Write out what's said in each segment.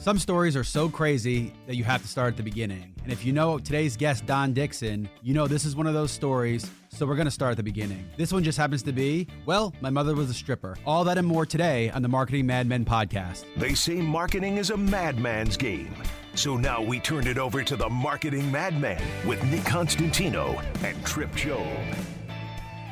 Some stories are so crazy that you have to start at the beginning. And if you know today's guest, Don Dixon, you know this is one of those stories, so we're going to start at the beginning. This one just happens to be, well, my mother was a stripper. All that and more today on the Marketing Madmen podcast. They say marketing is a madman's game. So now we turn it over to the Marketing Madmen with Nick Constantino and Trip Job.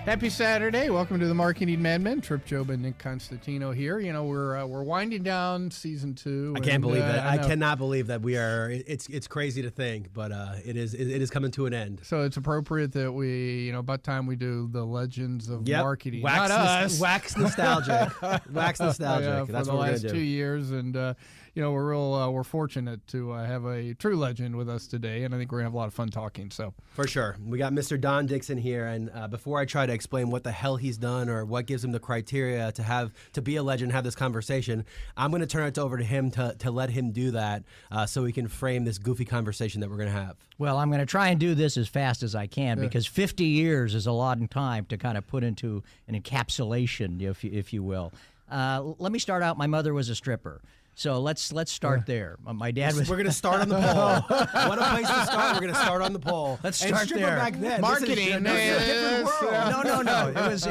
Happy Saturday. Welcome to the Marketing Madmen. Trip Job and Nick Constantino here. You know, we're winding down season 2. I can't believe that. I cannot believe that we are. It's crazy to think, but it is coming to an end. So it's appropriate that we, about time we do the legends of marketing. Wax, Not us. Wax nostalgic. Wax nostalgic. Yeah, That's for what the we're last gonna 2 do. years, and we're fortunate to have a true legend with us today, and I think we're gonna have a lot of fun talking. So For sure. We got Mr. Don Dixon here, and before I try to explain what the hell he's done or what gives him the criteria to be a legend, have this conversation, I'm going to turn it over to him to let him do that so we can frame this goofy conversation that we're going to have. Well, I'm going to try and do this as fast as I can because 50 years is a lot of time to kind of put into an encapsulation, if you will. Let me start out. My mother was a stripper. So let's start there. My dad was. We're going to start on the pole. What a place to start. We're going to start on the pole. Let's start there. Back then. Marketing. No. It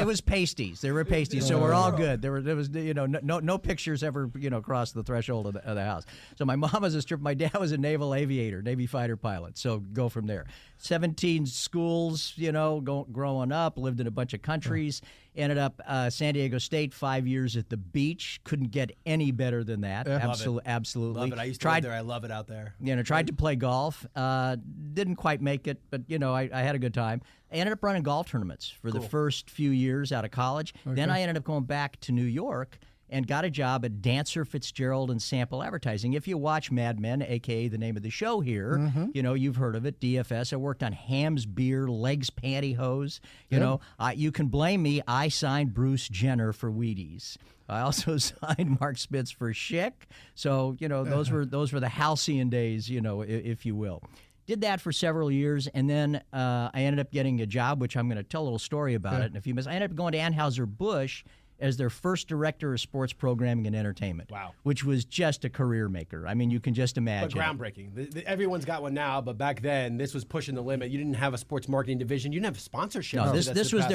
was pasties. They were pasties, so we're all good. There was no pictures ever crossed the threshold of the house. So my mom was a stripper. My dad was a naval aviator, Navy fighter pilot. So go from there. 17 schools, growing up, lived in a bunch of countries. Ended up San Diego State, 5 years at the beach. Couldn't get any better than that. Yeah. Absolutely. Love it. I used to live there. I love it out there. Tried to play golf. Didn't quite make it, but, I had a good time. I ended up running golf tournaments for the first few years out of college. Okay. Then I ended up going back to New York and got a job at Dancer, Fitzgerald, and Sample Advertising. If you watch Mad Men, a.k.a. the name of the show here, you've heard of it, DFS. I worked on Hamm's Beer, Legs Pantyhose. You can blame me. I signed Bruce Jenner for Wheaties. I also signed Mark Spitz for Schick. So, those were the halcyon days, if you will. Did that for several years, and then I ended up getting a job, which I'm going to tell a little story about it in a few minutes. I ended up going to Anheuser-Busch as their first director of sports programming and entertainment. Wow. Which was just a career maker. I mean, you can just imagine. But groundbreaking. Everyone's got one now, but back then, this was pushing the limit. You didn't have a sports marketing division. You didn't have sponsorship. No, this was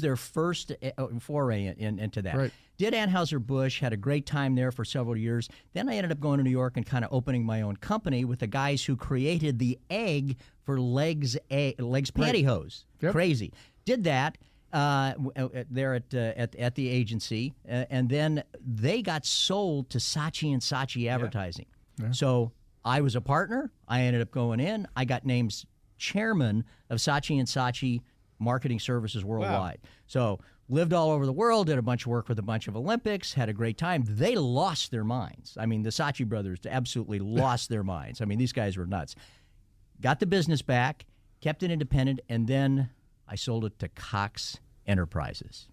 their first foray into that. Right. Did Anheuser-Busch, had a great time there for several years. Then I ended up going to New York and kind of opening my own company with the guys who created the egg for Legs Pantyhose. Yep. Crazy. Did that. There at the agency, and then they got sold to Saatchi & Saatchi Advertising. Yeah. So I was a partner. I ended up going in. I got named chairman of Saatchi & Saatchi Marketing Services Worldwide. Wow. So lived all over the world, did a bunch of work with a bunch of Olympics, had a great time. They lost their minds. I mean, the Saatchi brothers absolutely lost their minds. I mean, these guys were nuts. Got the business back, kept it independent, and then I sold it to Cox Enterprises.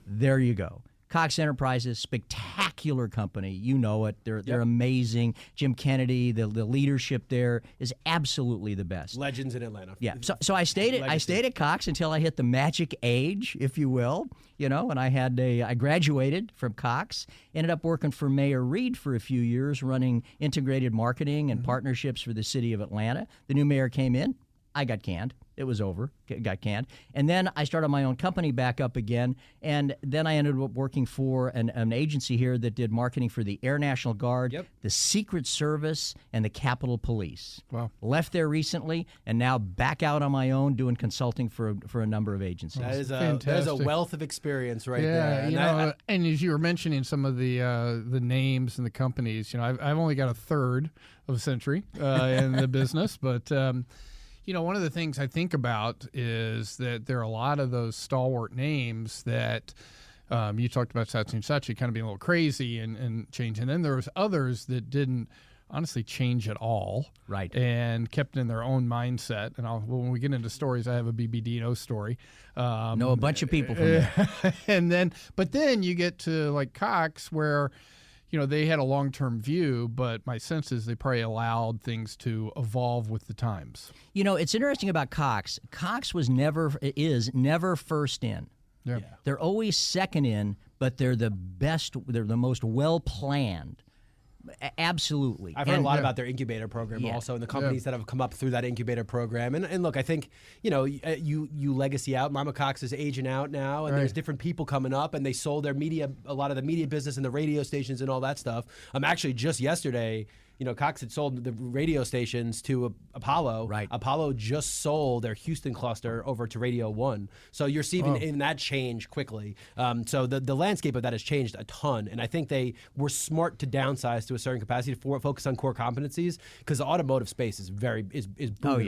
There you go. Cox Enterprises, spectacular company. You know it. They're amazing. Jim Kennedy, the leadership there is absolutely the best. Legends in Atlanta. Yeah. So I stayed at Cox until I hit the magic age, if you will. And I graduated from Cox. Ended up working for Mayor Reed for a few years, running integrated marketing and partnerships for the city of Atlanta. The new mayor came in. I got canned. It was over. Got canned. And then I started my own company back up again. And then I ended up working for an agency here that did marketing for the Air National Guard, the Secret Service, and the Capitol Police. Wow. Left there recently, and now back out on my own doing consulting for a number of agencies. That is a wealth of experience right there. And and as you were mentioning some of the names and the companies, I've only got a third of a century in the business, but one of the things I think about is that there are a lot of those stalwart names that you talked about Saatchi & Saatchi kind of being a little crazy and changing. And then there was others that didn't honestly change at all. Right. And kept in their own mindset. And when we get into stories, I have a BB Dino story. Know a bunch of people from there. But then you get to like Cox where they had a long-term view, but my sense is they probably allowed things to evolve with the times. It's interesting about Cox. Cox is never first in. Yeah. They're always second in, but they're the best. They're the most well-planned. Absolutely. I've heard a lot about their incubator program also, and the companies that have come up through that incubator program. And look, I think, you legacy out. Mama Cox is aging out now, and there's different people coming up, and they sold their media, a lot of the media business and the radio stations and all that stuff. Actually, just yesterday, Cox had sold the radio stations to Apollo. Right. Apollo just sold their Houston cluster over to Radio 1. So you're seeing that change quickly. So the landscape of that has changed a ton. And I think they were smart to downsize to a certain capacity to focus on core competencies, because the automotive space is booming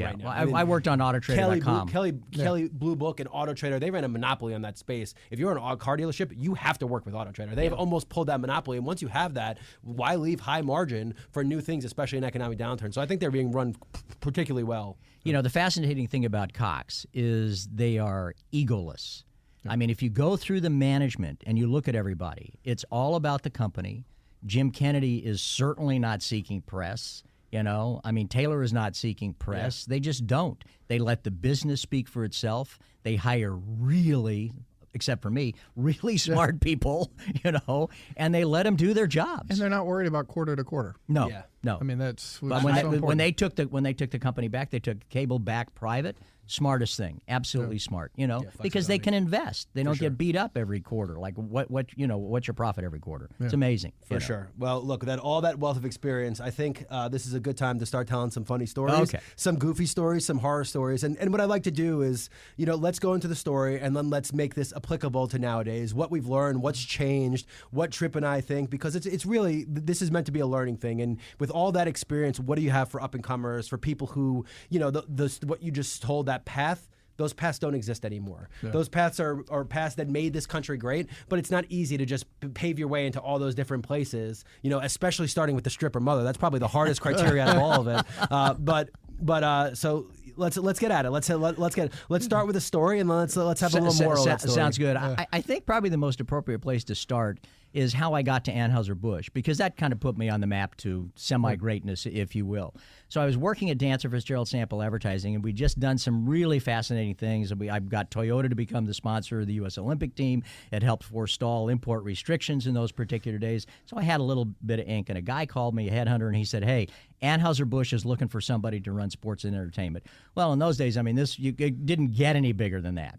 right now. Well, I worked on autotrader.com. Kelly Blue Book and Auto Trader, they ran a monopoly on that space. If you're an car dealership, you have to work with Auto Trader. They've almost pulled that monopoly. And once you have that, why leave high margin for new things, especially in economic downturn? So I think they're being run particularly well. The fascinating thing about Cox is they are egoless. I mean, if you go through the management and you look at everybody, it's all about the company. Jim Kennedy is certainly not seeking press. Taylor is not seeking press. They just don't. They let the business speak for itself. They hire really, except for me, really smart people, and they let them do their jobs. And they're not worried about quarter to quarter. No. I mean, that's But when they took the company back, they took cable back private. Smartest thing, absolutely smart. Because they can invest. They don't get beat up every quarter. Like what's your profit every quarter? It's amazing for sure. Well, look, all that wealth of experience. I think this is a good time to start telling some funny stories, some goofy stories, some horror stories. And what I like to do is, let's go into the story and then let's make this applicable to nowadays. What we've learned, what's changed, what Tripp and I think, because it's really, this is meant to be a learning thing. And with all that experience, what do you have for up and comers, for people who, what you just told, that path? Those paths don't exist anymore. Yeah. Those paths are paths that made this country great, but it's not easy to just pave your way into all those different places, especially starting with the stripper mother. That's probably the hardest criteria out of all of it. So let's get at it. Let's start with a story, and let's have a little moral. Sounds good. Yeah. I think probably the most appropriate place to start is how I got to Anheuser-Busch, because that kind of put me on the map to semi-greatness, if you will. So I was working at Dancer Fitzgerald Sample Advertising, and we'd just done some really fascinating things. I got Toyota to become the sponsor of the U.S. Olympic team. It helped forestall import restrictions in those particular days. So I had a little bit of ink, and a guy called me, a headhunter, and he said, hey, Anheuser-Busch is looking for somebody to run sports and entertainment. Well, in those days, it didn't get any bigger than that,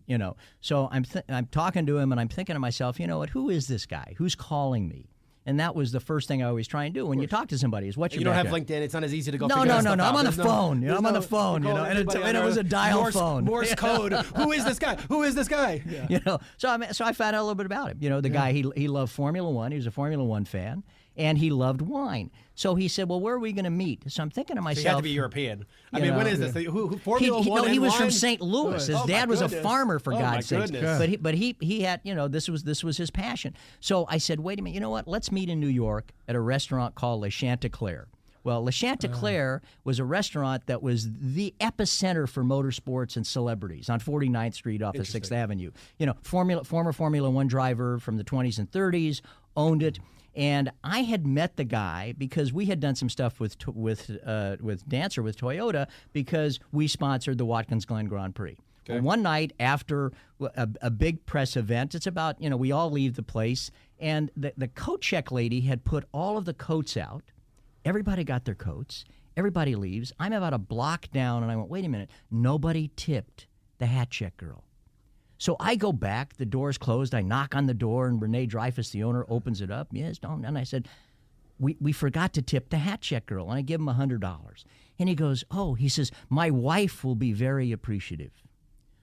So I'm talking to him, and I'm thinking to myself, you know what, who is this guy? Who's calling me? And that was the first thing I always try and do when you talk to somebody is what's your background? You don't have LinkedIn. It's not as easy to go figure that stuff out. I'm on the phone. I'm on the phone, and it was a dial phone. Morse code. Who is this guy? Who is this guy? Yeah. So I found out a little bit about him. The guy, he loved Formula One. He was a Formula One fan. And he loved wine. So he said, well, where are we going to meet? So I'm thinking to myself. So you have to be European. When is this? Who Formula One and he was wine? from St. Louis. His dad was a farmer, for God's sake. But he had, this was his passion. So I said, wait a minute, you know what? Let's meet in New York at a restaurant called Le Chantecler. Well, Le Chantecler was a restaurant that was the epicenter for motorsports and celebrities on 49th Street off of 6th Avenue. Former Formula One driver from the 20s and 30s, owned it. And I had met the guy because we had done some stuff with Dancer with Toyota, because we sponsored the Watkins Glen Grand Prix. Okay. Well, one night after a big press event, it's about, we all leave the place, and the coat check lady had put all of the coats out. Everybody got their coats. Everybody leaves. I'm about a block down, and I went, wait a minute. Nobody tipped the hat check girl. So I go back, the door's closed, I knock on the door, and Renee Dreyfuss, the owner, opens it up. Yes, Don. And I said, we forgot to tip the hat check girl. And I give him $100. And he goes, he says, my wife will be very appreciative.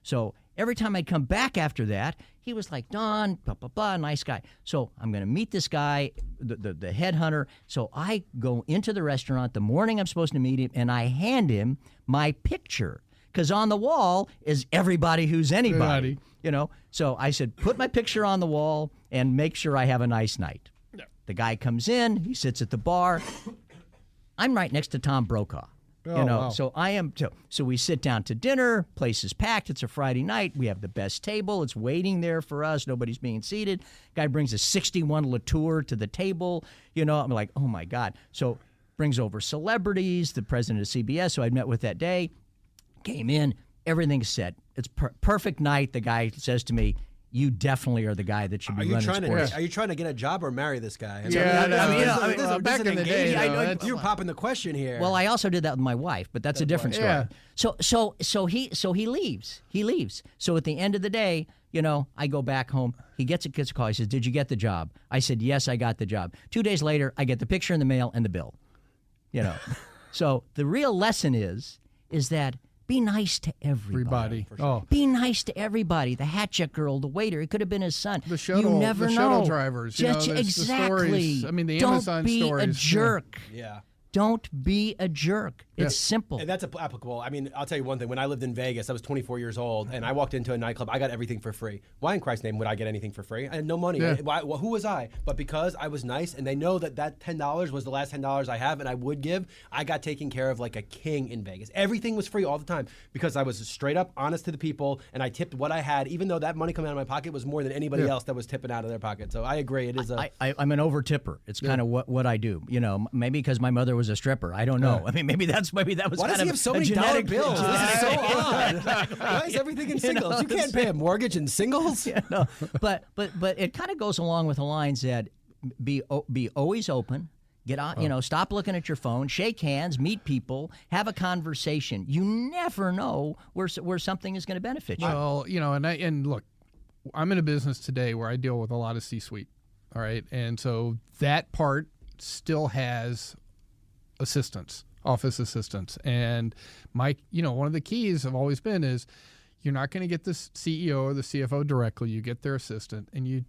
So every time I'd come back after that, he was like, Don, blah, blah, blah, nice guy. So I'm going to meet this guy, the headhunter. So I go into the restaurant the morning I'm supposed to meet him, and I hand him my picture. Because on the wall is everybody who's anybody, So I said, put my picture on the wall and make sure I have a nice night. Yeah. The guy comes in, he sits at the bar. I'm right next to Tom Brokaw. Wow. So I am. So we sit down to dinner. Place is packed. It's a Friday night. We have the best table. It's waiting there for us. Nobody's being seated. Guy brings a 61 Latour to the table. I'm like, oh my God. So brings over celebrities, the president of CBS, who I'd met with that day. Came in, everything's set. It's perfect night. The guy says to me, you definitely are the guy that should be running sports. Are you trying to get a job or marry this guy? Back in the day, you're popping the question here. Well, I also did that with my wife, but that's a different story. Yeah. So he leaves. He leaves. So at the end of the day, I go back home. He gets a call. He says, "Did you get the job?" I said, "Yes, I got the job." 2 days later, I get the picture in the mail and the bill. So the real lesson is that be nice to everybody. Oh. Be nice to everybody. The hat check girl, the waiter. It could have been his son. The shuttle, you never know. Shuttle drivers. Exactly. The stories. I mean, the Amazon stories. stories. Don't be a jerk. Yeah. Don't be a jerk. It's simple. And that's applicable. I mean, I'll tell you one thing. When I lived in Vegas, I was 24 years old, and I walked into a nightclub. I got everything for free. Why in Christ's name would I get anything for free? I had no money. Yeah. Who was I? But because I was nice, and they know that $10 was the last $10 I have, and I would give, I got taken care of like a king in Vegas. Everything was free all the time because I was straight up honest to the people, and I tipped what I had, even though that money coming out of my pocket was more than anybody else that was tipping out of their pocket. So I agree. It is I'm an over tipper. It's kind of what I do. Maybe because my mother was a stripper. I don't know. I mean, maybe that was Why kind does he of have so a many dollar genetic bills? This is so odd. Why is everything in singles? You can't pay a mortgage in singles. But it kind of goes along with the lines that be always open. Get on, stop looking at your phone, shake hands, meet people, have a conversation. You never know where something is going to benefit you. Well, and look, I'm in a business today where I deal with a lot of C-suite. All right, and so that part still has assistants, office assistants, and one of the keys have always been is you're not going to get the CEO or the CFO directly. You get their assistant, and you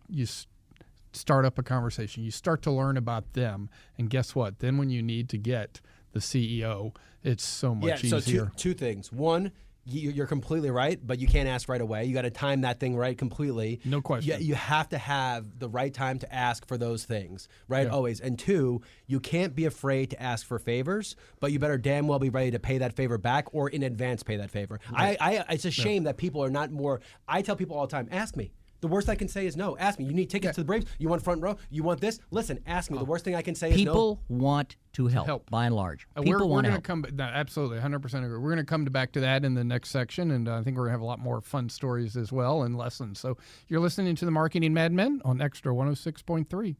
start up a conversation. You start to learn about them, and guess what? Then when you need to get the CEO, it's so much easier. So two things. One, you're completely right, but you can't ask right away. You got to time that thing right completely. No question. You have to have the right time to ask for those things, right? Always. And two, you can't be afraid to ask for favors, but you better damn well be ready to pay that favor back or in advance pay that favor. Right. It's a shame that people are not more. I tell people all the time, ask me. The worst I can say is no. Ask me. You need tickets to the Braves? You want front row? You want this? Listen, ask me. The worst thing I can say is no. People want to help, by and large. People want to help. Absolutely, 100% agree. We're going to come back to that in the next section, and I think we're going to have a lot more fun stories as well and lessons. So you're listening to the Marketing Madmen on Extra 106.3.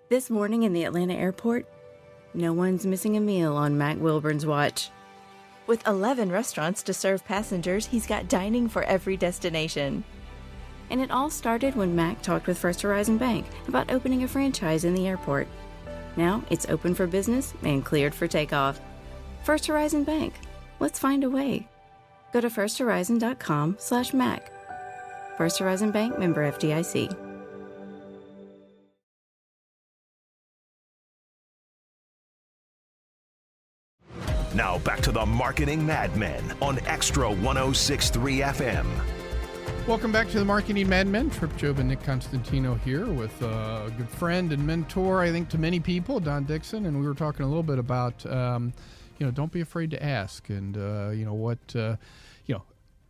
This morning in the Atlanta airport, no one's missing a meal on Mac Wilburn's watch. With 11 restaurants to serve passengers, he's got dining for every destination. And it all started when Mac talked with First Horizon Bank about opening a franchise in the airport. Now it's open for business and cleared for takeoff. First Horizon Bank. Let's find a way. Go to firsthorizon.com/Mac. First Horizon Bank, member FDIC. Now back to the Marketing Madmen on Extra 106.3 FM. Welcome back to the Marketing Madmen. Trip Job and Nick Constantino here with a good friend and mentor, I think, to many people, Don Dixon. And we were talking a little bit about, don't be afraid to ask and,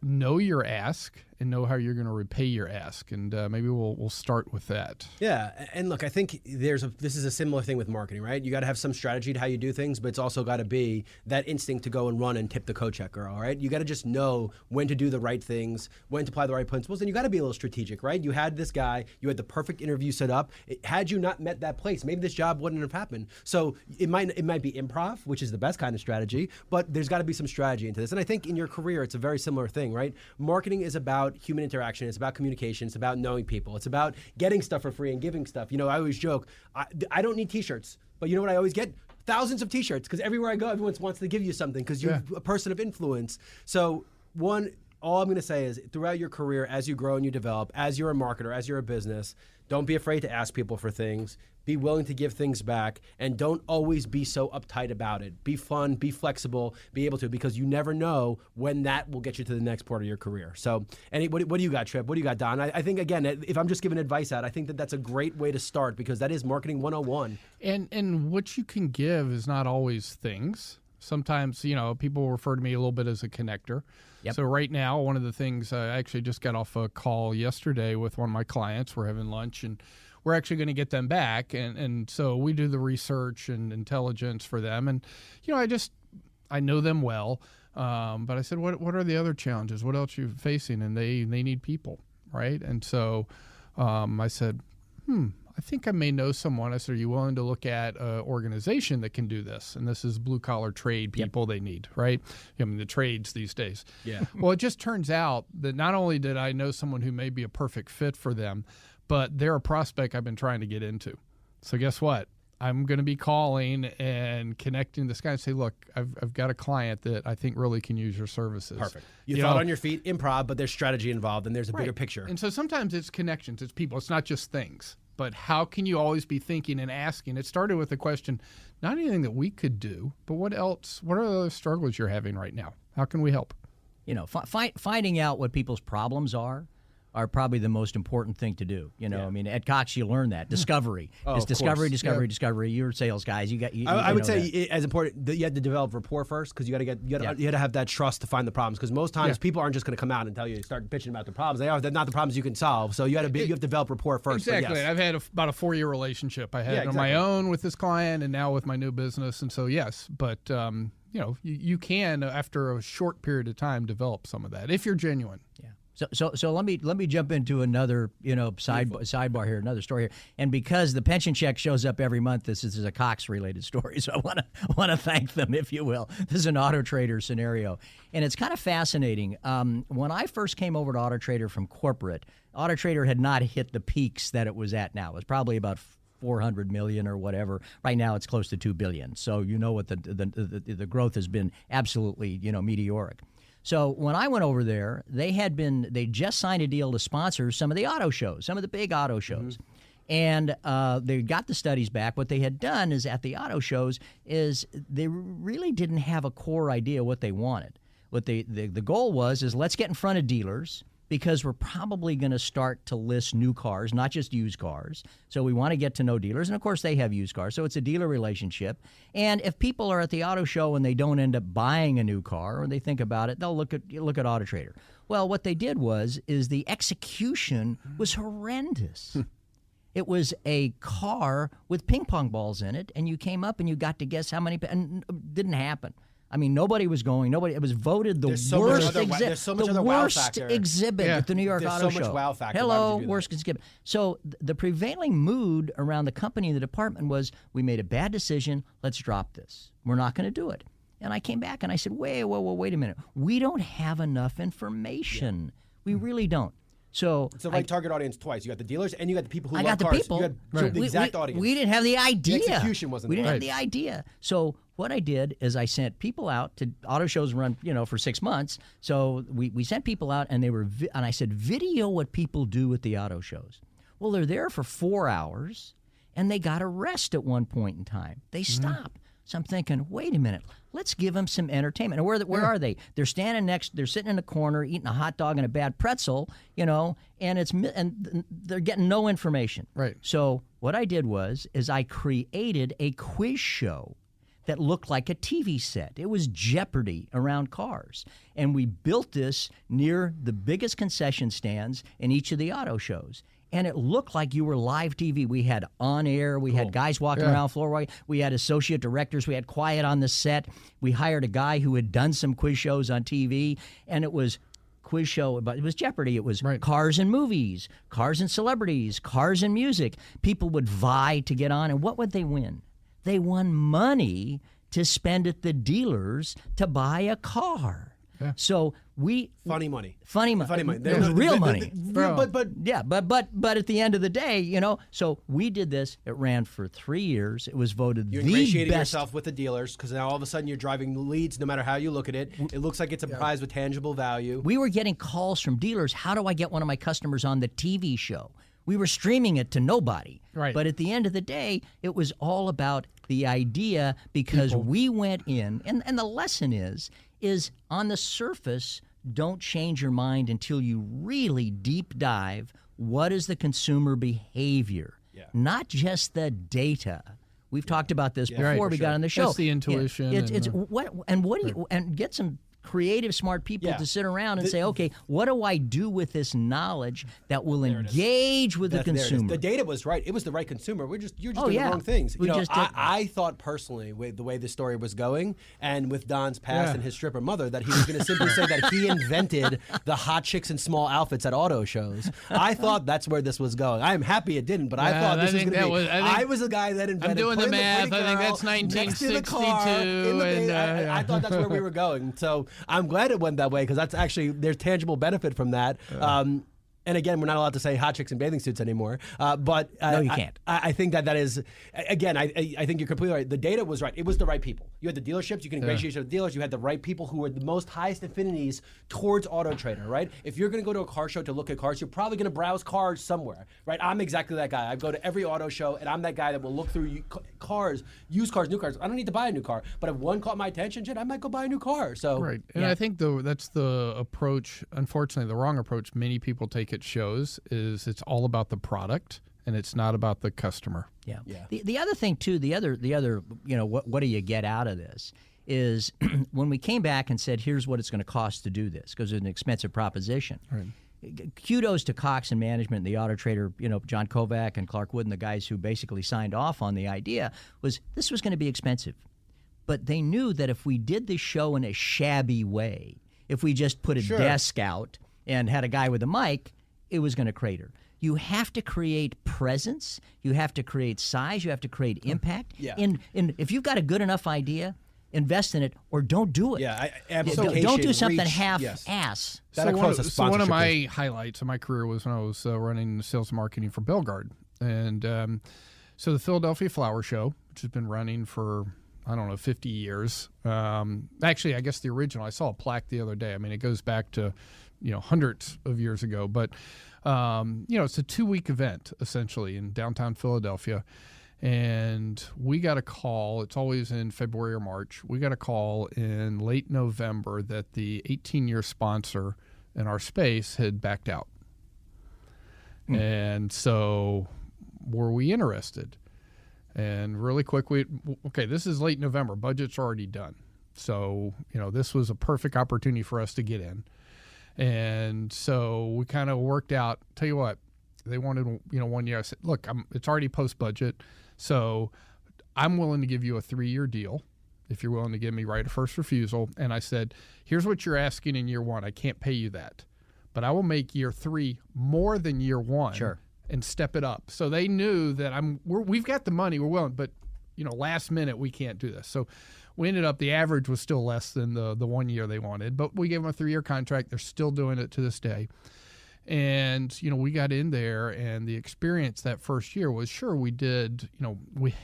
know your ask and know how you're going to repay your ask. And maybe we'll start with that. Yeah. And look, I think this is a similar thing with marketing, right? You got to have some strategy to how you do things, but it's also got to be that instinct to go and run and tip the coat check girl, all right? You got to just know when to do the right things, when to apply the right principles, and you got to be a little strategic, right? You had this guy, you had the perfect interview set up. Had you not met that place, maybe this job wouldn't have happened. So it might be improv, which is the best kind of strategy, but there's got to be some strategy into this. And I think in your career, it's a very similar thing, right? Marketing is about human interaction. It's about communication. It's about knowing people. It's about getting stuff for free and giving stuff. I always joke, I don't need T-shirts, but you know what I always get? Thousands of T-shirts, because everywhere I go, everyone wants to give you something because you're a person of influence. So all I'm going to say is throughout your career, as you grow and you develop, as you're a marketer, as you're a business, don't be afraid to ask people for things. Be willing to give things back, and don't always be so uptight about it. Be fun, be flexible, be able to, because you never know when that will get you to the next part of your career. So, what do you got, Trip? What do you got, Don? I think, again, if I'm just giving advice out, I think that's a great way to start, because that is marketing 101. And what you can give is not always things. Sometimes, people refer to me a little bit as a connector. Yep. So right now, one of the things, I actually just got off a call yesterday with one of my clients. We're having lunch, and we're actually going to get them back. And so we do the research and intelligence for them. And, I know them well. But I said, what are the other challenges? What else are you facing? And they need people, right? And so I said, I think I may know someone. I said, are you willing to look at an organization that can do this? And this is blue-collar trade people they need, right? I mean, the trades these days. Yeah. Well, it just turns out that not only did I know someone who may be a perfect fit for them, but they're a prospect I've been trying to get into. So guess what? I'm going to be calling and connecting this guy and say, look, I've got a client that I think really can use your services. Perfect. You thought on your feet, improv, but there's strategy involved, and there's a bigger picture. And so sometimes it's connections, it's people, it's not just things. But how can you always be thinking and asking? It started with the question, not anything that we could do, but what else? What are the other struggles you're having right now? How can we help? You know, finding out what people's problems are probably the most important thing to do. You know, I mean, at Cox, you learn that. Discovery. It's discovery. You're sales guys. I would say as important that you had to develop rapport first, because you got to have that trust to find the problems, because most times people aren't just going to come out and tell you, start bitching about the problems. They're not the problems you can solve. So you have to develop rapport first. Exactly. Yes. I've had about a 4-year relationship. I had on my own with this client, and now with my new business. And so yes, but you know, you can, after a short period of time, develop some of that if you're genuine. Yeah. So let me jump into another sidebar here, another story here, and because the pension check shows up every month, this is a Cox related story, so I want to thank them, if you will. This is an Auto Trader scenario, and it's kind of fascinating. When I first came over to Auto Trader from corporate, Auto Trader had not hit the peaks that it was at now. It was probably about 400 million or whatever. Right now, it's close to 2 billion. So you know what the growth has been absolutely meteoric. So when I went over there, they just signed a deal to sponsor some of the auto shows, some of the big auto shows. And they got the studies back. What they had done is at the auto shows is they really didn't have a core idea what they wanted. What the goal was is let's get in front of dealers, because we're probably going to start to list new cars, not just used cars. So we want to get to know dealers. And, of course, they have used cars. So it's a dealer relationship. And if people are at the auto show and they don't end up buying a new car, or they think about it, they'll look at Auto Trader. Well, what they did is the execution was horrendous. It was a car with ping pong balls in it, and you came up and you got to guess how many, and it didn't happen. I mean, nobody was going. It was voted the worst exhibit at the New York Auto Show. There's so much wow factor. Hello, worst exhibit. So the prevailing mood around the company and the department was, we made a bad decision. Let's drop this. We're not going to do it. And I came back and I said, wait a minute. We don't have enough information. We really don't. So it's the right target audience twice. You got the dealers and you got the people who love love cars. You got the exact audience. We didn't have the idea. The execution wasn't We didn't right. have the idea. So what I did is I sent people out to auto shows run, for 6 months. So we sent people out, and and I said, video what people do at the auto shows. Well, they're there for 4 hours, and they got a rest at one point in time. They stopped. So I'm thinking, wait a minute, let's give them some entertainment. And where are they? They're they're sitting in a corner eating a hot dog and a bad pretzel, and they're getting no information. Right. So what I did is I created a quiz show that looked like a TV set. It was Jeopardy around cars. And we built this near the biggest concession stands in each of the auto shows. And it looked like you were live TV. We had on air. We had guys walking around floor. We had associate directors. We had quiet on the set. We hired a guy who had done some quiz shows on TV. And it was quiz show, but it was Jeopardy. It was cars and movies, cars and celebrities, cars and music. People would vie to get on. And what would they win? They won money to spend at the dealers to buy a car. Yeah. So funny money. There's real money. But at the end of the day, so we did this. It ran for 3 years. It was voted the best. You're ingratiating yourself with the dealers, because now all of a sudden you're driving leads. No matter how you look at it, it looks like it's a prize with tangible value. We were getting calls from dealers. How do I get one of my customers on the TV show? We were streaming it to nobody. Right. But at the end of the day, it was all about the idea, because we went in, and the lesson is on the surface, don't change your mind until you really deep dive. What is the consumer behavior? Yeah. Not just the data. We've talked about this before we got on the show. That's the intuition. And get some creative, smart people Yeah. to sit around and say, okay, what do I do with this knowledge that will engage with the There it is. consumer? The data was right. It was the right consumer. You're just Oh, doing yeah. the wrong things. We just did- I thought personally, the way the story was going, and with Don's past Yeah. and his stripper mother, that he was going to simply say that he invented the hot chicks in small outfits at auto shows. I thought that's where this was going. I am happy it didn't, but I Yeah, thought I this was think going to that be. was- I think- I was the guy that invented. doing the putting math. pretty I think girl that's next to the car 1962, in the and, I thought that's where we were going. So I'm glad it went that way because that's actually there's tangible benefit from that. And again, we're not allowed to say hot chicks in bathing suits anymore. But No, you can't. I think that is, again, I think you're completely right. The data was right. It was the right people. You had the dealerships. You can ingratiate with the dealers. You had the right people who were the most highest affinities towards Auto Trader, right? If you're going to go to a car show to look at cars, you're probably going to browse cars somewhere, right? I'm exactly that guy. I go to every auto show, and I'm that guy that will look through cars, used cars, new cars. I don't need to buy a new car, but if one caught my attention, shit, I might go buy a new car. So Right. And I think that's the approach, unfortunately, the wrong approach many people take at shows is it's all about the product and it's not about the customer. Yeah. The other thing too, the other what do you get out of this is when we came back and said here's what it's going to cost to do this because it's an expensive proposition. Right. Kudos to Cox and management and the Auto Trader, John Kovac and Clark Wood and the guys who basically signed off on the idea was this was going to be expensive. But they knew that if we did this show in a shabby way, if we just put a desk out and had a guy with a mic, it was going to crater. You have to create presence. You have to create size. You have to create impact. Yeah. In if you've got a good enough idea, invest in it or don't do it. Yeah, Don't do something reach, half-ass. That across a So one of sponsorship my highlights of my career was when I was running sales and marketing for Belgard. And so the Philadelphia Flower Show, which has been running for, 50 years. Actually, I guess the original, I saw a plaque the other day. I mean, it goes back to, hundreds of years ago. But, it's a 2-week event, essentially, in downtown Philadelphia. And we got a call, it's always in February or March, we got a call in late November that the 18-year sponsor in our space had backed out. And so were we interested? And really quick, this is late November, budget's already done. So, this was a perfect opportunity for us to get in. And so we kind of worked out, tell you what, they wanted, 1 year. I said, look, it's already post-budget, so I'm willing to give you a 3-year deal if you're willing to give me right of first refusal. And I said, here's what you're asking in year 1. I can't pay you that, but I will make year 3 more than year 1. Sure. And step it up. So they knew that we've got the money, we're willing, but last minute we can't do this. So we ended up, the average was still less than the 1 year they wanted, but we gave them a 3-year contract. They're still doing it to this day. And, we got in there, and the experience that first year was, sure, we did, we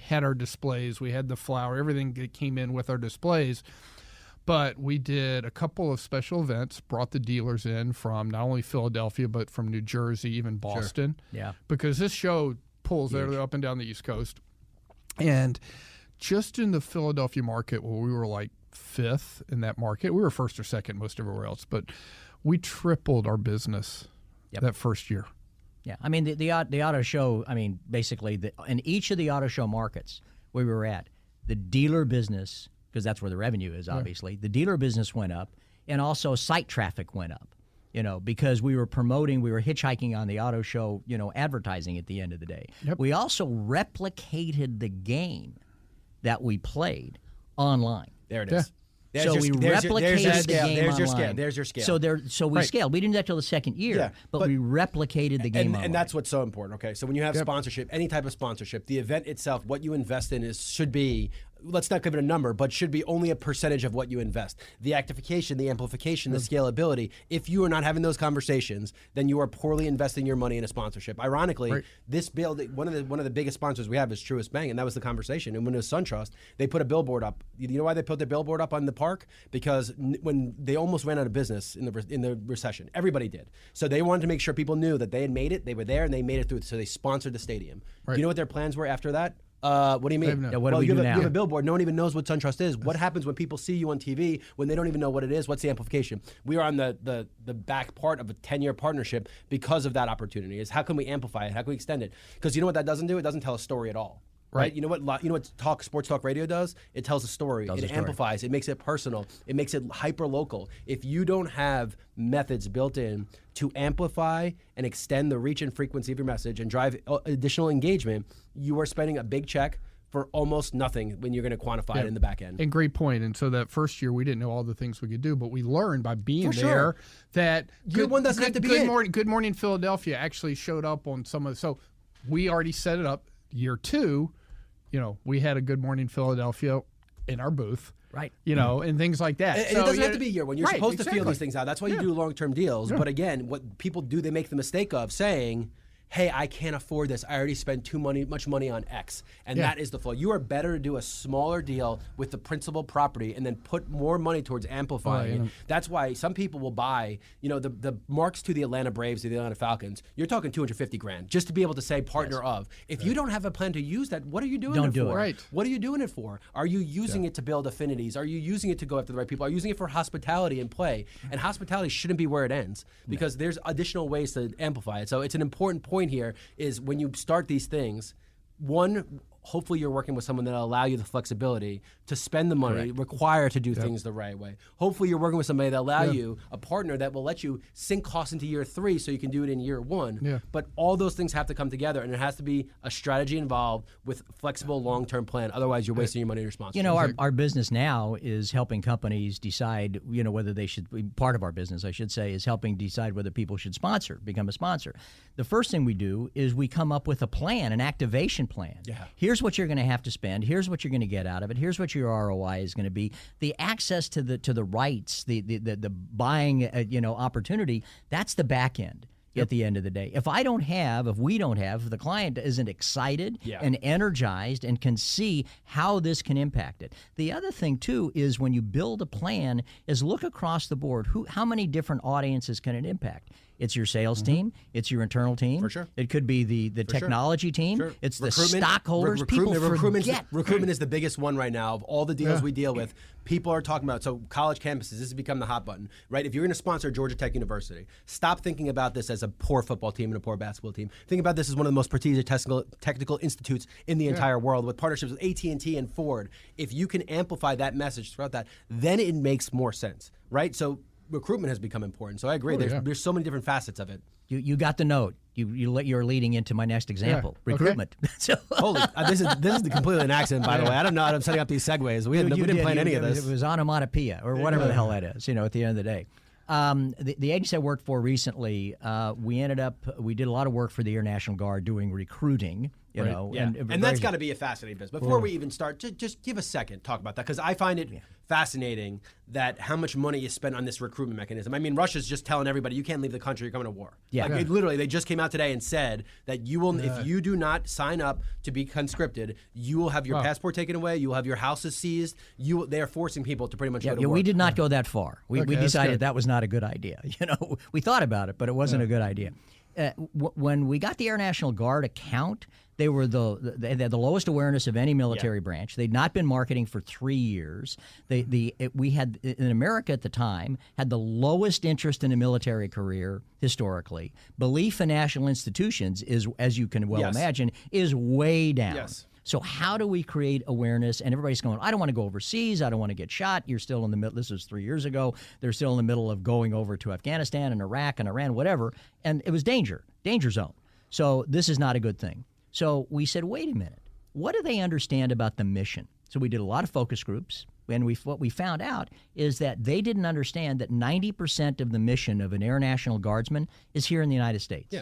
had our displays, we had the flower, everything that came in with our displays. But we did a couple of special events, brought the dealers in from not only Philadelphia, but from New Jersey, even Boston. Sure. Yeah. Because this show pulls up and down the East Coast. And just in the Philadelphia market, where we were like 5th in that market, we were 1st or 2nd most everywhere else, but we tripled our business that first year. Yeah. I mean, the auto show, basically, in each of the auto show markets where we were at, the dealer business, because that's where the revenue is, obviously. The dealer business went up, and also site traffic went up, because we were hitchhiking on the auto show, advertising at the end of the day. Yep. We also replicated the game that we played online. There it is. We replicated the game online. There's your scale. So we scaled. We didn't do that till the second year, but we replicated the game online. And that's what's so important. Okay, so when you have sponsorship, any type of sponsorship, the event itself, what you invest in should be. Let's not give it a number, but should be only a percentage of what you invest. The actification, the amplification, the scalability. If you are not having those conversations, then you are poorly investing your money in a sponsorship. Ironically, this build one of the biggest sponsors we have is Truist Bank, and that was the conversation. And when it was SunTrust, they put a billboard up. You know why they put the billboard up on the park? Because when they almost ran out of business in the recession, everybody did. So they wanted to make sure people knew that they had made it. They were there and they made it through. So they sponsored the stadium. Do you know what their plans were after that? What do you mean? Yeah, what do we do now? You have a billboard. No one even knows what SunTrust is. What happens when people see you on TV when they don't even know what it is? What's the amplification? We are on the back part of a 10-year partnership because of that opportunity. Is how can we amplify it? How can we extend it? Because you know what that doesn't do? It doesn't tell a story at all. right? You know what sports talk radio does? It tells a story. It amplifies. It makes it personal. It makes it hyper local. If you don't have methods built in to amplify and extend the reach and frequency of your message and drive additional engagement, you are spending a big check for almost nothing when you're going to quantify it in the back end. And great point. And so that first year, we didn't know all the things we could do, but we learned by being there that year one doesn't have to be Good Morning Philadelphia actually showed up on some of the, so we already set it up. Year two, we had a Good Morning Philadelphia in our booth. Right. And things like that. And it doesn't have to be year one. You're supposed to feel these things out. That's why you do long-term deals. Yeah. But again, what people do, they make the mistake of saying, hey, I can't afford this. I already spent much money on X. And that is the flaw. You are better to do a smaller deal with the principal property and then put more money towards amplifying it. That's why some people will buy, the marks to the Atlanta Braves or the Atlanta Falcons. You're talking $250,000 just to be able to say partner of. If you don't have a plan to use that, what are you doing it for? Right. What are you doing it for? Are you using it to build affinities? Are you using it to go after the right people? Are you using it for hospitality and play? And hospitality shouldn't be where it ends because there's additional ways to amplify it. So it's an important point here is when you start these things, one, hopefully you're working with someone that'll allow you the flexibility to spend the money required to do things the right way. Hopefully you're working with somebody that allow you a partner that will let you sink costs into year 3 so you can do it in year 1. Yeah. But all those things have to come together, and it has to be a strategy involved with flexible long-term plan. Otherwise, you're wasting your money on your sponsors. Our business now is helping companies decide, whether they should be part of our business, I should say, is helping decide whether people should become a sponsor. The first thing we do is we come up with a plan, an activation plan. Yeah. Here's what you're going to have to spend. Here's what you're going to get out of it. Here's what your ROI is going to be. The access to the rights, the buying, opportunity. That's the back end. At the end of the day, if we don't have, if the client isn't excited and energized and can see how this can impact it. The other thing too is when you build a plan is look across the board. How many different audiences can it impact? It's your sales team. It's your internal team. For sure. It could be the technology team. Sure. It's the stockholders. Recruitment is the biggest one right now of all the deals we deal with. People are talking about, so college campuses, this has become the hot button, right? If you're going to sponsor Georgia Tech University, stop thinking about this as a poor football team and a poor basketball team. Think about this as one of the most prestigious technical institutes in the entire world with partnerships with AT&T and Ford. If you can amplify that message throughout that, then it makes more sense, right? So recruitment has become important. So I agree. There's so many different facets of it. You got the note. You're leading into my next example. Recruitment. So Holy, this is completely an accident, by the way. I don't know how I'm setting up these segues. We didn't plan any of this. It was onomatopoeia or whatever the hell that is. At the end of the day. The agency I worked for recently, we did a lot of work for the Air National Guard doing recruiting. And that's got to be a fascinating business. Before we even start, just give a second, talk about that, because I find it fascinating that how much money is spent on this recruitment mechanism. I mean, Russia's just telling everybody you can't leave the country, you're coming to war. Literally, they just came out today and said that you will, if you do not sign up to be conscripted, you will have your passport taken away, you will have your houses seized. They are forcing people to pretty much go to war. We did not go that far. We decided that was not a good idea. We thought about it, but it wasn't a good idea. When we got the Air National Guard account, they had the lowest awareness of any military branch. They'd not been marketing for 3 years. We had in America at the time had the lowest interest in a military career historically. Belief in national institutions is, as you can imagine, is way down. Yes. So how do we create awareness? And everybody's going, I don't want to go overseas. I don't want to get shot. You're still in the middle. This was 3 years ago. They're still in the middle of going over to Afghanistan and Iraq and Iran, whatever. And it was danger zone. So this is not a good thing. So we said, wait a minute. What do they understand about the mission? So we did a lot of focus groups. And what we found out is that they didn't understand that 90% of the mission of an Air National Guardsman is here in the United States. Yeah.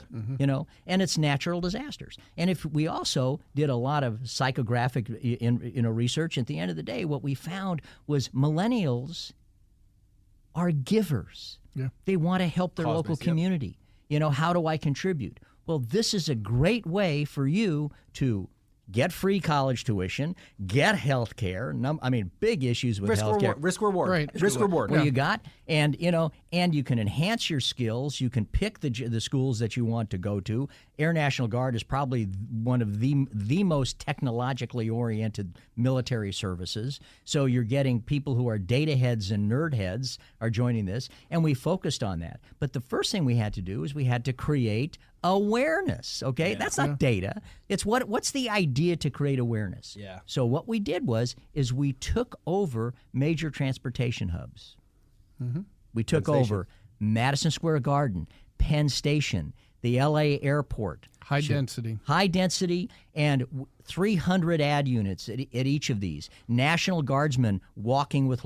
And it's natural disasters. And if we also did a lot of psychographic research, at the end of the day, what we found was millennials are givers. Yeah. They want to help their local community. How do I contribute? Well, this is a great way for you to get free college tuition, get health care. Big issues with health care. Risk reward. Right. Risk reward. Well, you got, and you can enhance your skills. You can pick the schools that you want to go to. Air National Guard is probably one of the most technologically oriented military services. So you're getting people who are data heads and nerd heads are joining this, and we focused on that. But the first thing we had to do is we had to create awareness. Okay, that's not data. It's what's the idea to create awareness. Yeah. So what we did is we took over major transportation hubs. We took over Madison Square Garden, Penn Station, the L.A. airport. High density, and 300 ad units at each of these. National Guardsmen walking with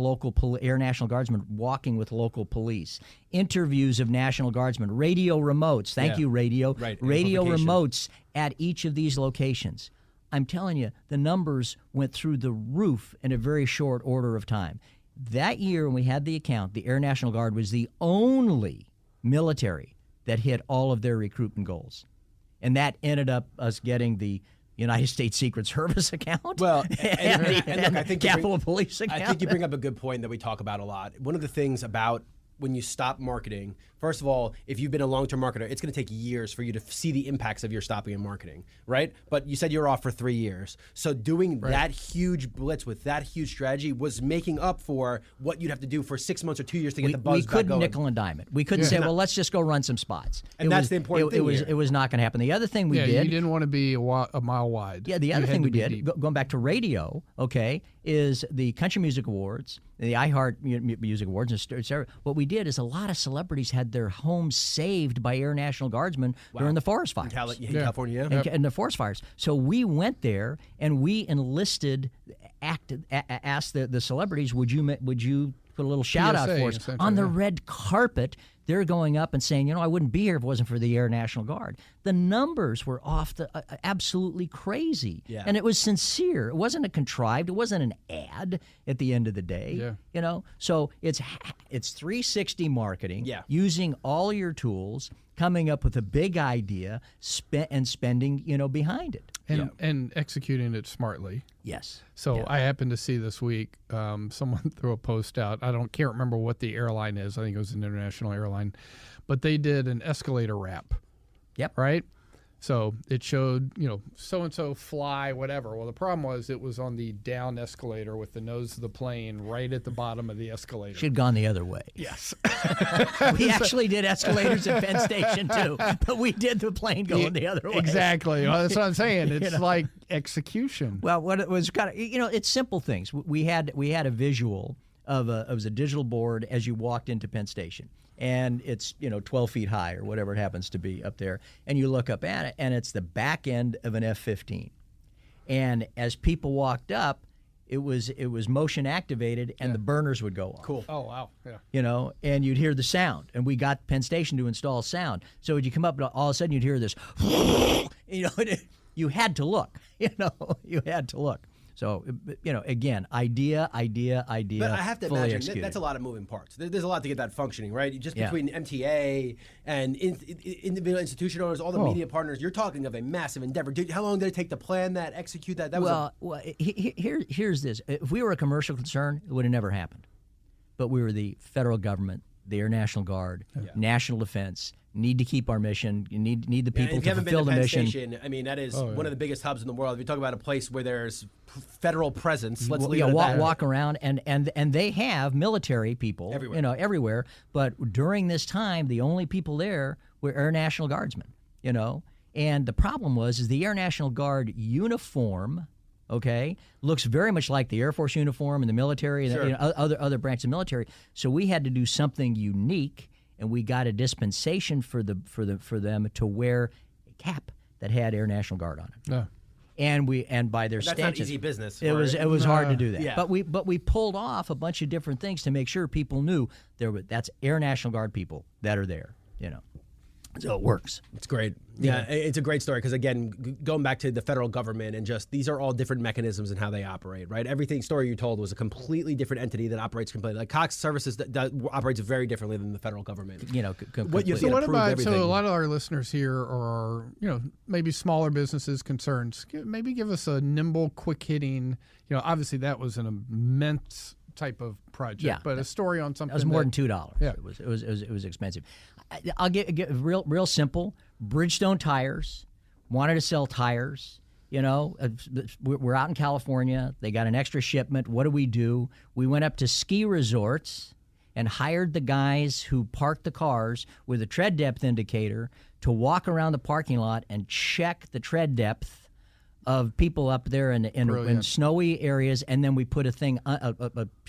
Air National Guardsmen walking with local police. Interviews of National Guardsmen. Radio remotes. Thank you, radio. Right. Radio Amplification. remotes at each of these locations. I'm telling you, the numbers went through the roof in a very short order of time. That year when we had the account, the Air National Guard was the only military that hit all of their recruitment goals. And that ended up us getting the United States Secret Service account. Well, and look, I the think Capitol Police account. I think you bring up a good point that we talk about a lot. One of the things about when you stop marketing, first of all, if you've been a long-term marketer, it's going to take years for you to see the impacts of your stopping in marketing, right? But you said you were off for 3 years. So doing that huge blitz with that huge strategy was making up for what you'd have to do for 6 months or 2 years to get the buzz we back couldn't going. nickel and dime it. We couldn't say, well, let's just go run some spots. And that's the important thing here. It was not going to happen. The other thing we did. you didn't want to be a mile wide. Yeah, the other You thing had we to be did, deep. going back to radio, okay, is the Country Music Awards, the iHeart Music Awards, and what we did is a lot of celebrities had their homes saved by Air National Guardsmen during the forest fires. In California, yeah. And the forest fires. So we went there and we enlisted, asked the celebrities, would you put a little shout out PSA, for us essentially, on the yeah. red carpet? They're going up and saying, I wouldn't be here if it wasn't for the Air National Guard. The numbers were off the absolutely crazy, and it was sincere. It wasn't a contrived. It wasn't an ad at the end of the day. Yeah. So it's 360 marketing. Yeah. Using all your tools, coming up with a big idea, spending behind it. And executing it smartly. Yes. So I happened to see this week someone threw a post out. Can't remember what the airline is. I think it was an international airline, but they did an escalator wrap. Yep. Right. So it showed, so and so fly whatever. Well, the problem was it was on the down escalator with the nose of the plane right at the bottom of the escalator. Should have gone the other way. Yes. We actually did escalators at Penn Station too, but we did the plane going the other way. Exactly. Well, that's what I'm saying. It's like execution. Well, what it was kind of, it's simple things. We had a visual of it was a digital board as you walked into Penn Station. And it's 12 feet high or whatever it happens to be up there, and you look up at it, and it's the back end of an F-15. And as people walked up, it was motion activated, and the burners would go off. Cool. Oh wow, yeah. And you'd hear the sound, and we got Penn Station to install sound. So when you come up, all of a sudden you'd hear this, you had to look. You had to look. So, again, idea. But I have to fully imagine executed. that's a lot of moving parts. There's a lot to get that functioning, right? Just between MTA and individual institution owners, all the media partners, you're talking of a massive endeavor. How long did it take to plan that, execute that? Here's this. If we were a commercial concern, it would have never happened. But we were the federal government, the Air National Guard, national defense. Need to keep our mission. You need the people to fulfill the mission. Station, I mean, that is one of the biggest hubs in the world. If you talk about a place where there's federal presence, let's leave it at that. Walk around, and they have military people everywhere. Everywhere. But during this time, the only people there were Air National Guardsmen. And the problem is the Air National Guard uniform. Looks very much like the Air Force uniform and the military and other branches of military. So we had to do something unique. And we got a dispensation for them to wear a cap that had Air National Guard on it. Yeah. And by their that's stanchions, not easy business. It was hard to do that. Yeah. But we pulled off a bunch of different things to make sure people knew that's Air National Guard people that are there. So it works. It's great. Yeah, it's a great story because, again, going back to the federal government and just these are all different mechanisms in how they operate, right? Everything story you told was a completely different entity that operates completely. Like Cox Services that operates very differently than the federal government. Completely. So what about everything. a lot of our listeners here are maybe smaller businesses concerns. Maybe give us a nimble, quick hitting. Obviously that was an immense type of project, but a story on something that was more than $2. Yeah. It was expensive. I'll get real simple. Bridgestone tires wanted to sell tires. We're out in California. They got an extra shipment. What do? We went up to ski resorts and hired the guys who parked the cars with a tread depth indicator to walk around the parking lot and check the tread depth of people up there in snowy areas, and then we put a thing, a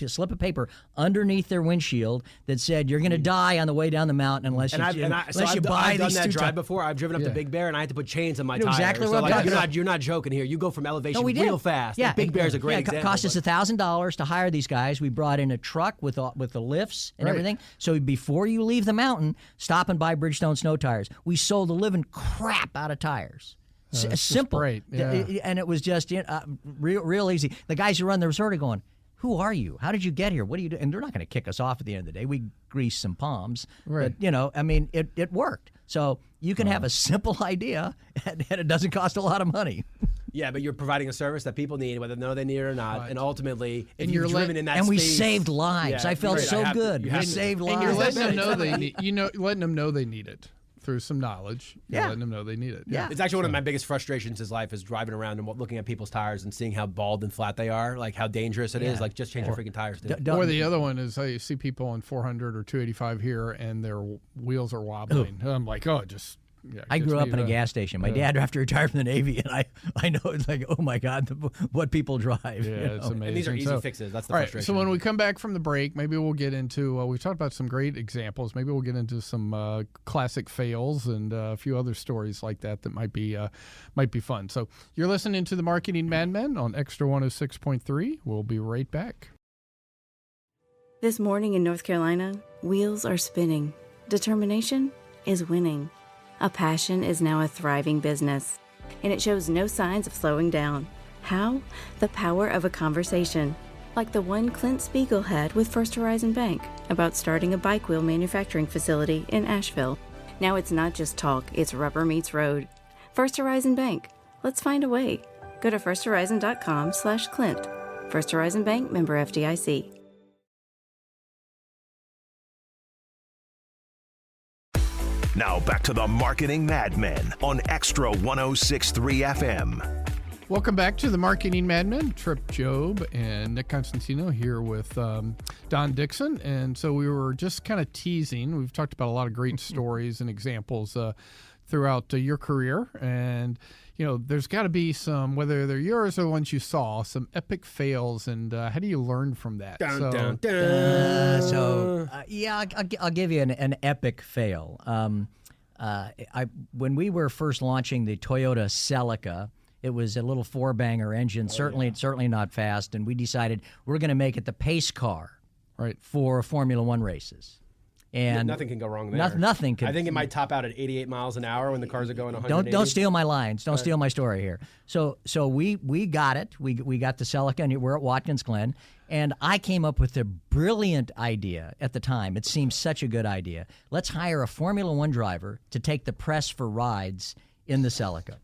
slip of paper underneath their windshield that said, "You're going to die on the way down the mountain unless you buy I've done that drive before. I've driven up to Big Bear, and I had to put chains on my tires. Exactly what so I'm talking about. You're not joking here. You go from elevation we did. real fast. Yeah, Like, Big Bear's a great example. It example. cost us $1,000 to hire these guys. We brought in a truck with the lifts and everything. So before you leave the mountain, stop and buy Bridgestone snow tires. We sold the living crap out of tires. Simple, great. Yeah. And it was just real easy. The guys who run the resort are going, "Who are you? How did you get here? What do you do?" And they're not going to kick us off at the end of the day. We greased some palms, right? But it worked. So you can have a simple idea, and it doesn't cost a lot of money. Yeah, but you're providing a service that people need, whether they know they need it or not. Right. And ultimately, if you're driven in that and space, we saved lives. Yeah, I felt so good. We saved lives. And you're letting them know they need, letting them know they need it. Through some knowledge, letting them know they need it. Yeah. It's actually one of my biggest frustrations in life is driving around and looking at people's tires and seeing how bald and flat they are, like how dangerous it is. Like, just change your freaking tires, dude. Or the other one is I see people on 400 or 285 here, and their wheels are wobbling. I'm like, I grew up in a gas station. My dad, after retired from the Navy, and I know it's like, oh my God, what people drive. Yeah, it's amazing. And these are easy fixes. That's the frustration. So when we come back from the break, maybe we'll get into, we've talked about some great examples. Maybe we'll get into some classic fails and a few other stories like that might be fun. So you're listening to the Marketing Madmen on Extra 106.3. We'll be right back. This morning in North Carolina, wheels are spinning. Determination is winning. A passion is now a thriving business, and it shows no signs of slowing down. How? The power of a conversation, like the one Clint Spiegel had with First Horizon Bank about starting a bike wheel manufacturing facility in Asheville. Now it's not just talk, it's rubber meets road. First Horizon Bank. Let's find a way. Go to firsthorizon.com/Clint. First Horizon Bank, member FDIC. Now back to the Marketing Madmen on Extra 106.3 FM. Welcome back to the Marketing Madmen. Trip Job and Nick Constantino here with Don Dixon. And so we were just kind of teasing. We've talked about a lot of great stories and examples throughout your career. And, there's got to be some, whether they're yours or the ones you saw, some epic fails. And how do you learn from that? I'll give you an epic fail. When we were first launching the Toyota Celica, it was a little four-banger engine, certainly not fast, and we decided we're going to make it the pace car for Formula One races. And nothing can go wrong there. Nothing can. I think it might top out at 88 miles an hour when the cars are going 180. Don't steal my lines. Don't steal my story here. So we got it. We got the Celica, and we're at Watkins Glen, and I came up with a brilliant idea at the time. It seemed such a good idea. Let's hire a Formula One driver to take the press for rides in the Celica.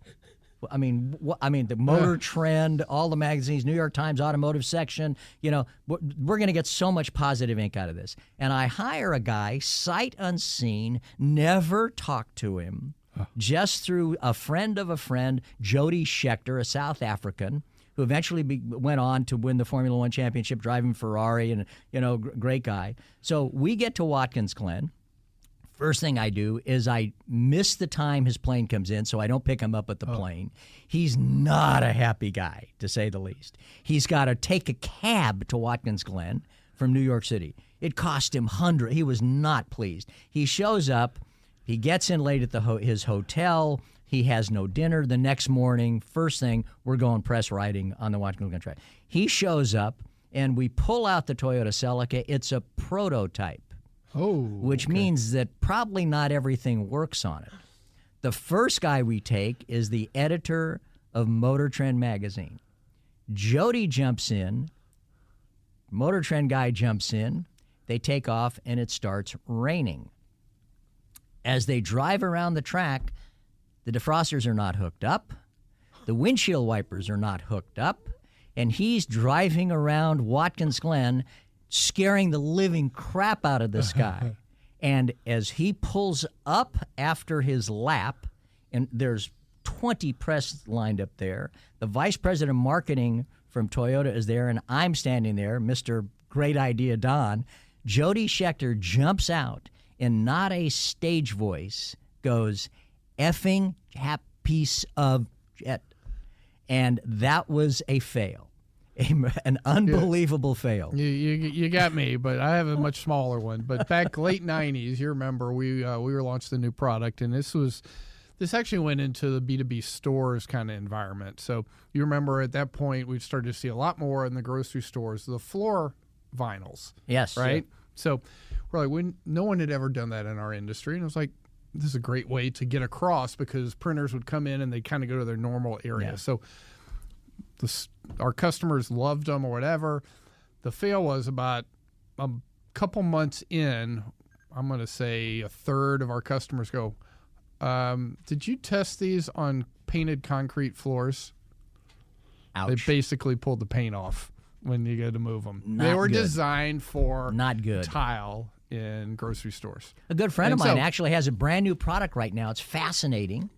I mean, the Motor Trend, all the magazines, New York Times automotive section, we're going to get so much positive ink out of this. And I hire a guy, sight unseen, never talked to him, just through a friend of a friend, Jody Scheckter, a South African, who eventually went on to win the Formula One championship driving Ferrari, and, great guy. So we get to Watkins Glen. First thing I do is I miss the time his plane comes in, so I don't pick him up at the plane. He's not a happy guy, to say the least. He's got to take a cab to Watkins Glen from New York City. It cost him $100. He was not pleased. He shows up. He gets in late at his hotel. He has no dinner. The next morning, first thing, we're going press riding on the Watkins Glen track. He shows up, and we pull out the Toyota Celica. It's a prototype. Which means that probably not everything works on it. The first guy we take is the editor of Motor Trend magazine. Jody jumps in. Motor Trend guy jumps in. They take off, and it starts raining. As they drive around the track, the defrosters are not hooked up. The windshield wipers are not hooked up. And he's driving around Watkins Glen scaring the living crap out of this guy. And as he pulls up after his lap, and there's 20 press lined up there, the vice president of marketing from Toyota is there, and I'm standing there, Mr. Great Idea Don. Jody Scheckter jumps out, and not a stage voice goes, effing piece of shit. And that was a fail. An unbelievable fail. You got me, but I have a much smaller one. But back late 90s, you remember we were launched a new product, and this actually went into the B2B stores kind of environment. So you remember at that point we started to see a lot more in the grocery stores, the floor vinyls. Yes. Right? Yeah. So we're like, no one had ever done that in our industry, and it was like, this is a great way to get across because printers would come in and they kind of go to their normal area. Yeah. So our customers loved them or whatever. The fail was about a couple months in, I'm going to say a third of our customers go, did you test these on painted concrete floors? Ouch. They basically pulled the paint off when you go to move them. Not they were good. Designed for not good tile in grocery stores. A good friend of mine actually has a brand new product right now. It's fascinating.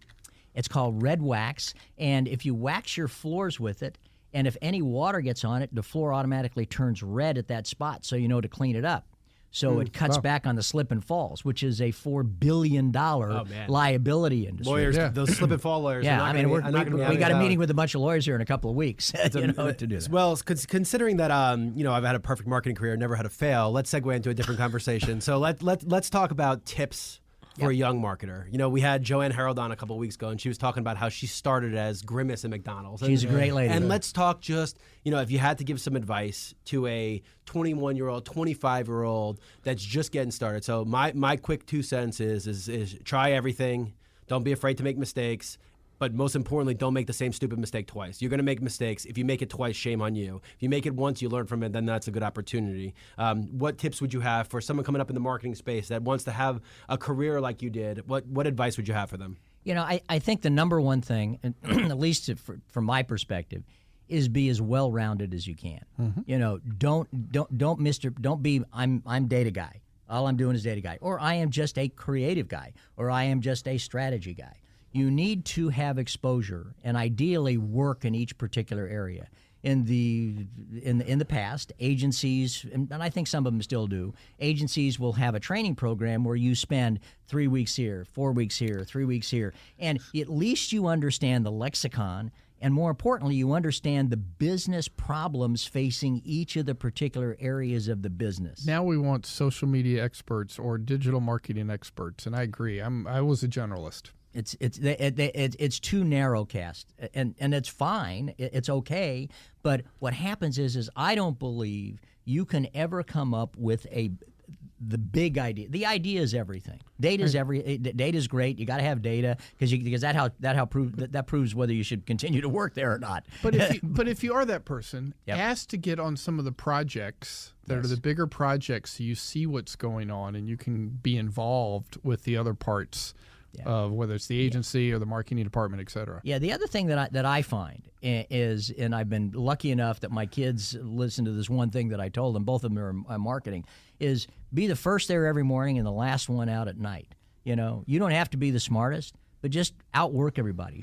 It's called Red Wax, and if you wax your floors with it, and if any water gets on it, the floor automatically turns red at that spot, so you know to clean it up. So it cuts back on the slip and falls, which is a $4 billion liability industry. Lawyers, those slip and fall lawyers. Yeah, I mean, we got a meeting with a bunch of lawyers here in a couple of weeks. To do that. Well, considering that, I've had a perfect marketing career, never had a fail. Let's segue into a different conversation. So let's talk about tips for a young marketer. We had Joanne Harold on a couple of weeks ago, and she was talking about how she started as Grimace at McDonald's. She's a great lady. And let's talk just, if you had to give some advice to a 21-year-old, 25-year-old that's just getting started. So my quick 2 cents is try everything. Don't be afraid to make mistakes. But most importantly, don't make the same stupid mistake twice. You're going to make mistakes. If you make it twice, shame on you. If you make it once, you learn from it, then that's a good opportunity. What tips would you have for someone coming up in the marketing space that wants to have a career like you did? What advice would you have for them? I think the number one thing, at least from my perspective, is be as well-rounded as you can. Mm-hmm. Don't be I'm data guy. All I'm doing is data guy. Or I am just a creative guy. Or I am just a strategy guy. You need to have exposure and ideally work in each particular area. In the past, agencies, and I think some of them still do, agencies will have a training program where you spend 3 weeks here, 4 weeks here, 3 weeks here, and at least you understand the lexicon, and more importantly, you understand the business problems facing each of the particular areas of the business. Now we want social media experts or digital marketing experts, and I agree. I was a generalist. It's too narrow cast, and it's fine. It's okay. But what happens is I don't believe you can ever come up with the big idea. The idea is everything. Data's Data's great. You got to have data because that proves whether you should continue to work there or not. But if you are that person, ask to get on some of the projects that are the bigger projects, so you see what's going on and you can be involved with the other parts. Of whether it's the agency or the marketing department, et cetera. Yeah, the other thing that I find is, and I've been lucky enough that my kids listen to this one thing that I told them, both of them are marketing, is be the first there every morning and the last one out at night. You don't have to be the smartest, but just outwork everybody.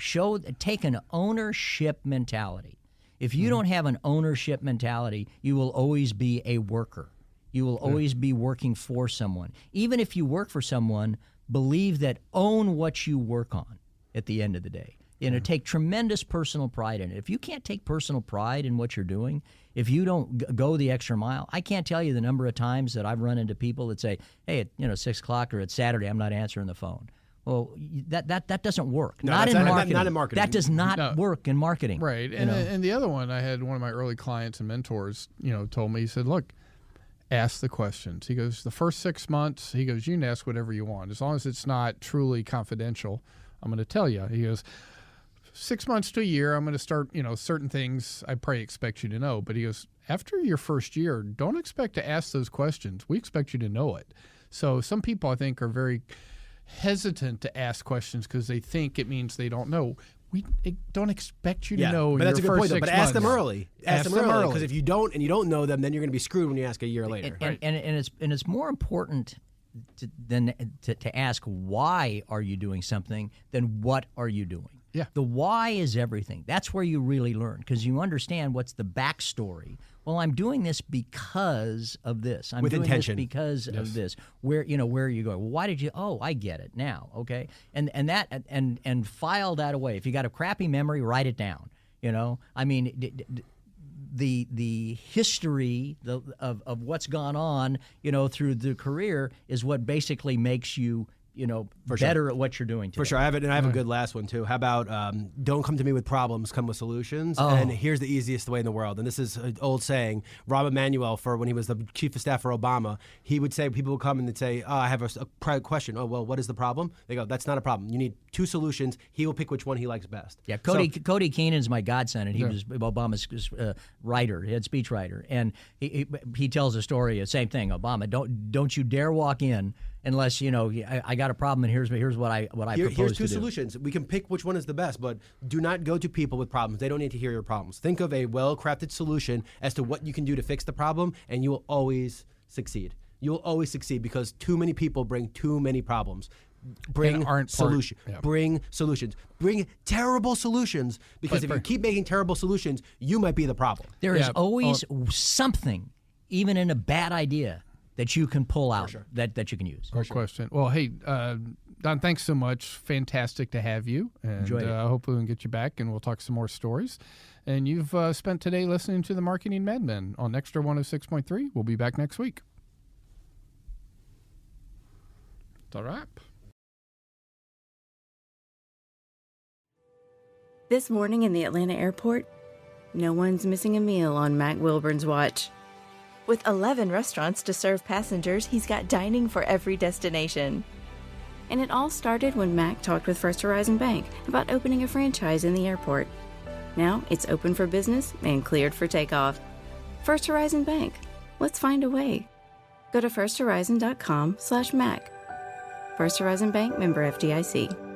Take an ownership mentality. If you don't have an ownership mentality, you will always be a worker. You will always be working for someone. Even if you work for someone, believe that own what you work on at the end of the day. Take tremendous personal pride in it. If you can't take personal pride in what you're doing, if you don't go the extra mile, I can't tell you the number of times that I've run into people that say, hey, at 6 o'clock or it's Saturday, I'm not answering the phone. Well, that doesn't work. No, not in marketing. Not in marketing. That does not work in marketing. Right. And the other one, I had one of my early clients and mentors, told me, he said, look, ask the questions. He goes, the first 6 months, he goes, you can ask whatever you want. As long as it's not truly confidential, I'm going to tell you. He goes, 6 months to a year, I'm going to start, certain things I probably expect you to know. But he goes, after your first year, don't expect to ask those questions. We expect you to know it. So some people, I think, are very hesitant to ask questions because they think it means they don't know. We don't expect you to know. But that's a good point, though. But ask them early. Ask them early. Because if you don't know them, then you're going to be screwed when you ask a year later. And it's more important to ask why are you doing something than what are you doing. Yeah. The why is everything. That's where you really learn, because you understand what's the backstory. Well, I'm doing this because of this. I'm With doing intention. this because of this. Where are you going? Why did you? Oh, I get it now. Okay, and file that away. If you got a crappy memory, write it down. I mean, the history of what's gone on, through the career is what basically makes you, better at what you're doing today. For sure. I have a good last one too. How about don't come to me with problems, come with solutions. And here's the easiest way in the world. And this is an old saying. Rahm Emanuel, when he was the chief of staff for Obama, he would say, people would come and they'd say, I have a private question. Oh, well, what is the problem? They go, that's not a problem. You need 2 solutions. He will pick which one he likes best. Yeah, Cody Keenan's my godson, and he was Obama's writer, head speech writer. And he tells a story, the same thing. Obama, don't you dare walk in unless I got a problem, and here's what I propose to do. Here's 2 solutions. We can pick which one is the best, but do not go to people with problems. They don't need to hear your problems. Think of a well-crafted solution as to what you can do to fix the problem, and you will always succeed. You will always succeed because too many people bring too many problems. Bring solutions. Yeah. Bring solutions. Bring terrible solutions, because if you keep making terrible solutions, you might be the problem. There is always something, even in a bad idea, that you can pull out, that you can use. No question. Well, hey, Don, thanks so much. Fantastic to have you. And Enjoyed it. Hopefully we can get you back, and we'll talk some more stories. And you've spent today listening to the Marketing Madmen on Extra 106.3. We'll be back next week. It's a wrap. This morning in the Atlanta airport, no one's missing a meal on Mac Wilburn's watch. With 11 restaurants to serve passengers, he's got dining for every destination. And it all started when Mac talked with First Horizon Bank about opening a franchise in the airport. Now it's open for business and cleared for takeoff. First Horizon Bank. Let's find a way. Go to firsthorizon.com/Mac. First Horizon Bank, member FDIC.